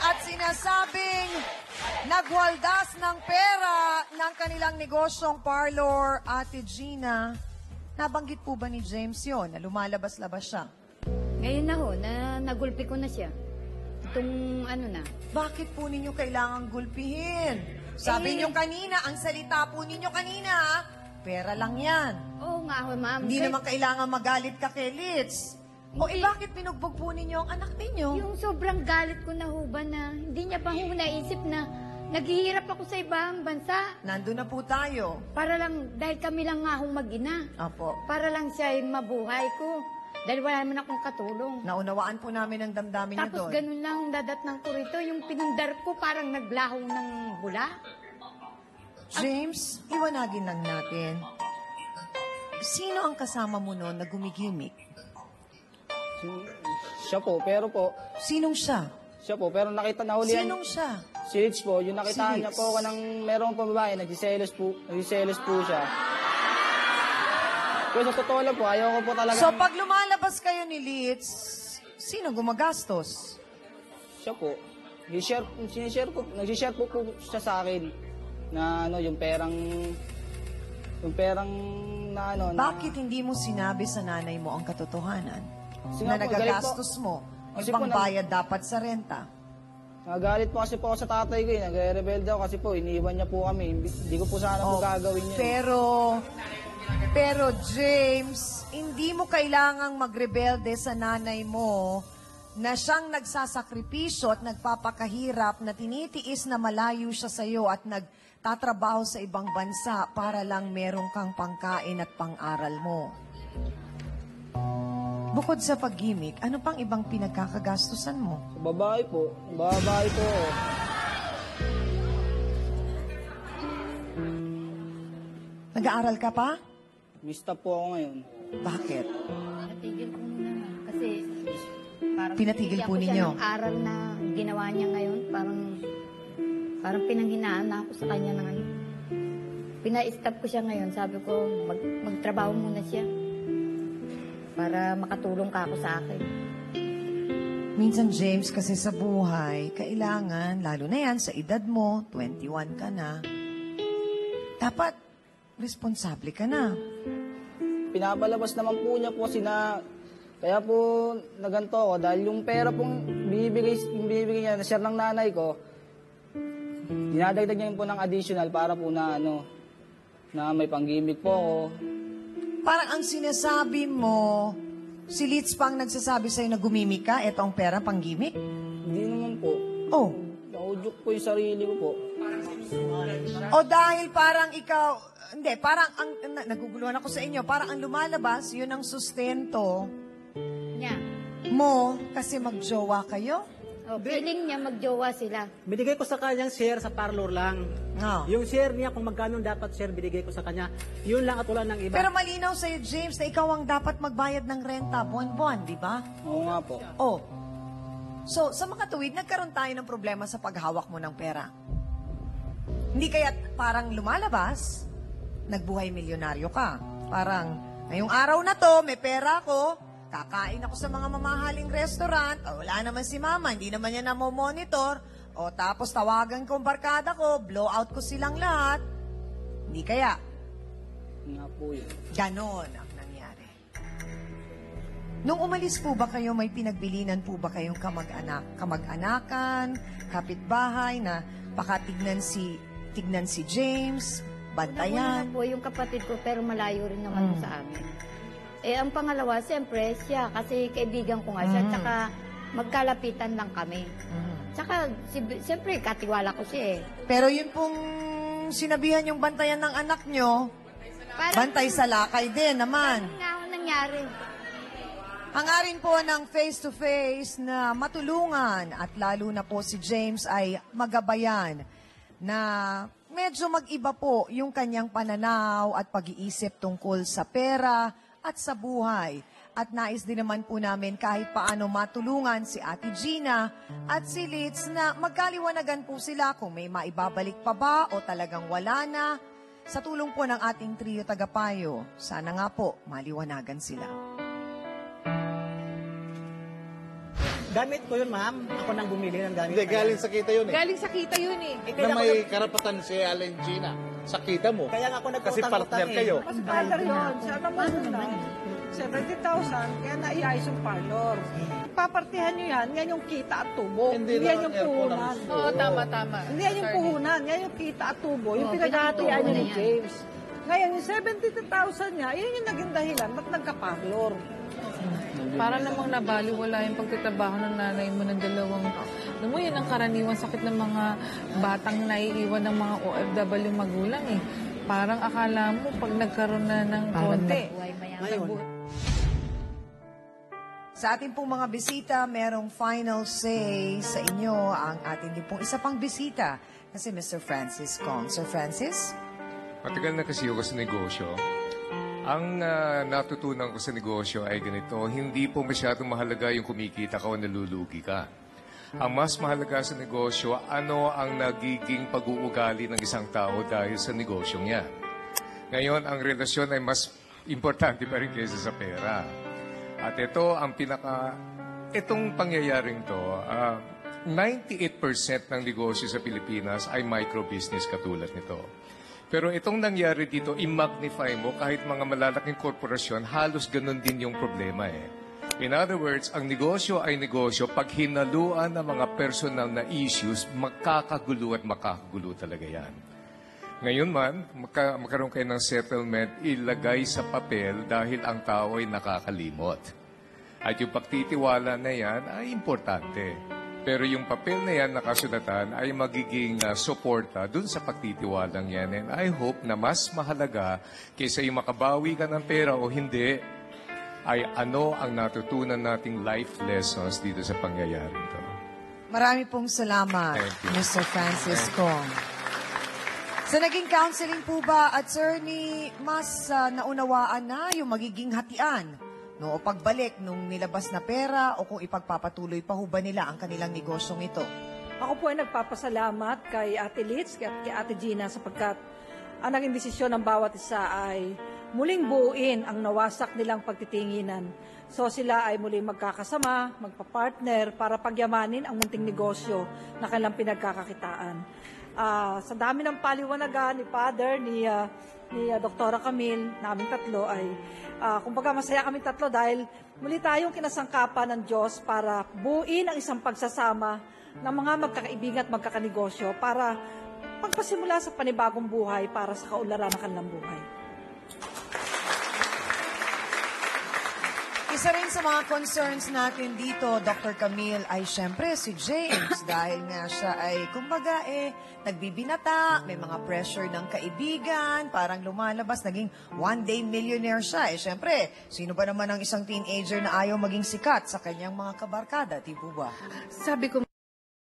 at sinasabing nagwaldas ng pera ng kanilang negosyong parlor, Ate Gina. Nabanggit po ba ni James yon na lumalabas-labas siya? Ngayon na ho, nagulpi ko na siya. Itong ano na. Bakit po ninyo kailangang gulpihin? Sabi niyo kanina, ang salita po ninyo kanina, pera lang yan. Oo nga ho, ma'am. Hindi naman kailangan magalit ka kay Litz. O bakit binugbog po ninyo ang anak ninyo? Yung sobrang galit ko na ho ba na hindi niya pa ho naisip na naghihirap ako sa ibang bansa. Nandun na po tayo. Para lang, dahil kami lang nga hong mag-ina. Apo. Para lang siya ay mabuhay ko. Dahil wala naman akong katulong. Naunawaan po namin ang damdamin niyo Tapos doon. ganun lang dadatnang ko rito. Yung pinundar ko parang naglaho ng bula. James, liwanagin lang natin. Sino ang kasama mo noon na gumigimik? Siya po, pero po, Sinong siya? siya po, pero nakita na hulihan. Sinong siya? Si Litz po, yung nakita Si niya Litz. po ako ng merong pambabae, nagsiselos po siya. Pero sa totoo lang po, ayaw ko po talaga. So pag lumalabas kayo ni Litz, sino gumagastos? Siya po, nag-share po siya sa akin na ano, yung perang na ano. Bakit hindi mo sinabi sa nanay mo ang katotohanan? Kasi Na nga po, nagagastos mo, Kasi po, pangbayad dapat sa renta. Nagalit po kasi po ako sa tatay ko nagre-rebelde ako kasi po, iniwan niya po kami. Hindi ko po sana po gagawin yun. Pero James, hindi mo kailangang magrebelde sa nanay mo na siyang nagsasakripisyo at nagpapakahirap na tinitiis na malayo siya sa iyo at nagtatrabaho sa ibang bansa para lang meron kang pangkain at pang-aral mo. Bukod sa pag-gimik, ano pang ibang pinagkakagastusan mo? Sa babae po. Babae po. Nag-aaral ka pa? Mista po ako ngayon. Bakit? Pinatigil ko muna nga. Kasi parang Pinatigil po siya ninyo? ng aral na ginawa niya ngayon. Parang pinanghinaan na ako sa kanya ng ano. Pina-stop ko siya ngayon. Sabi ko, magtrabaho muna siya. Para makatulong ka ako sa akin. Minsan, James, kasi sa buhay, kailangan, lalo na yan, sa edad mo, 21 ka na, dapat responsable ka na. Pinapalabas naman po niya po kaya po naganto ako dahil yung pera pong binibigay niya na share ng nanay ko, dinadagdag niya po ng additional para po na na may panggimik po ako. Parang ang sinasabi mo, si Litz pang nagsasabi sa'yo na gumimik ka, eto ang pera, panggimik? Hindi naman po. Oh. Naudyok po yung sarili ko po. O dahil parang ikaw, hindi, parang, naguguluhan ako sa inyo, parang ang lumalabas, yun ang sustento Niya. mo kasi magjowa kayo? O, feeling niya magjowa sila. Binigay ko sa kanyang share sa parlor lang. No. Yung share niya, kung magkano dapat share, binigay ko sa kanya. Yun lang at wala ng iba. Pero malinaw sa'yo, James, na ikaw ang dapat magbayad ng renta buwan-buwan, di ba? Oo nga po. Oh. So, sa makatuwid, nagkaroon tayo ng problema sa paghawak mo ng pera. Hindi kaya parang lumalabas, nagbuhay milyonaryo ka. Parang, ngayong araw na to, may pera ako, kakain ako sa mga mamahaling restaurant, wala naman si mama, hindi naman niya namomonitor, o tapos tawagan ko ang barkada ko, blow out ko silang lahat. Hindi kaya. Nga po yun. Ganon ang nangyari. Nung umalis po ba kayo, may pinagbilinan po ba kayong kamag-anakan, kapitbahay na pakatignan si James, bantayan? Una po yung kapatid ko, pero malayo rin naman sa amin. Ang pangalawa, siyempre, siya, kasi kaibigan ko nga siya, tsaka magkalapitan lang kami. Tsaka, siyempre, katiwala ko siya eh. Pero yun pong sinabihan yung bantayan ng anak nyo, bantay sa lakay din naman. Ano nga nangyari? Hangarin po ng face-to-face na matulungan at lalo na po si James ay magabayan na medyo mag-iba po yung kanyang pananaw at pag-iisip tungkol sa pera at sa buhay. At nais din naman po namin kahit paano matulungan si Ate Gina at si Litz na magkaliwanagan po sila kung may maibabalik pa ba o talagang wala na. Sa tulong po ng ating trio tagapayo, sana nga po maliwanagan sila. Gamit ko yun, ma'am. Ako nang bumili ng gamit. Hindi, na galing yan. sa kita yun eh. Galing sa kita yun eh. Eh, Na kaya, may karapatan si Allen Gina sa kita mo. kaya nga ako Kasi nagutang-utang partner kayo. Mas parlor yun. Sana mo na. 70,000, kaya naiayos yung parlor. Papartihan nyo yan, yan yung kita at tubo. Hindi yan lang yung aircon ang puhunan. gusto. Oo, tama. Hindi yan yung puhunan, yan yung kita at tubo. Yung Oo, pinaghahatian niya ni pinatubo na yan. James. Ngayon, yung 72,000 niya, yun yung naging dahilan. Ba't nagka-parlor? Para namang nabaliwala yung pagtatrabaho ng nanay mo ng dalawang... Alam mo, yun ang karaniwang sakit ng mga batang naiiwan ng mga OFW magulang eh. Parang akala mo pag nagkaroon na ng konti. Buhay mayaman. Ngayon, Sa ating pong mga bisita, merong final say sa inyo ang ating din pong isa pang bisita na si Mr. Francis Kong. Sir Francis? Matagal na kasi ako sa negosyo. Ang natutunan ko sa negosyo ay ganito, hindi po masyadong mahalaga yung kumikita ka o nalulugi ka. Ang mas mahalaga sa negosyo, ano ang nagiging pag-uugali ng isang tao dahil sa negosyong yan. Ngayon, ang relasyon ay mas importante pa rin kaysa sa pera. At ito ang itong pangyayaring to, 98% ng negosyo sa Pilipinas ay micro-business katulad nito. Pero itong nangyari dito, i-magnify mo kahit mga malalaking korporasyon, halos ganun din yung problema eh. In other words, ang negosyo ay negosyo. Pag hinaluan ng mga personal na issues, makakagulo at makakagulo talaga yan. Ngayon man, magkaroon kayo ng settlement, ilagay sa papel dahil ang tao ay nakakalimot. At yung pagtitiwala na yan ay importante. Pero yung papel na yan nakasulatan ay magiging suporta dun sa pagtitiwalang yan. And I hope na mas mahalaga kaysa yung makabawi ka ng pera o hindi, ay ano ang natutunan nating life lessons dito sa pangyayaring to. Marami pong salamat, Thank you. Mr. Francis Kong. Sa naging counseling po ba, attorney, mas naunawaan na yung magiging hatian? No, o pagbalik nung nilabas na pera o kung ipagpapatuloy pa ho ba nila ang kanilang negosyong ito? Ako po ay nagpapasalamat kay Ate Litz at kay Ate Gina sapagkat ang naging desisyon ng bawat isa ay muling buuin ang nawasak nilang pagtitinginan. So sila ay muling magkakasama, magpa-partner para pagyamanin ang munting negosyo na kanilang pinagkakakitaan. Sa dami ng paliwanagan ni Father, ni Dr. Camille, namin tatlo ay, kumbaga masaya kami tatlo dahil muli tayong kinasangkapan ng Diyos para buuin ang isang pagsasama ng mga magkakaibigan at magkakanegosyo para pagpasimula sa panibagong buhay para sa kaunlaran ng kanilang buhay. Isa rin sa mga concerns natin dito, Dr. Camille, ay syempre si James dahil nga siya ay, kumbaga nagbibinata, may mga pressure ng kaibigan, parang lumalabas, naging one-day millionaire siya. Syempre, sino ba naman ang isang teenager na ayaw maging sikat sa kanyang mga kabarkada, di po ba? Sabi ko,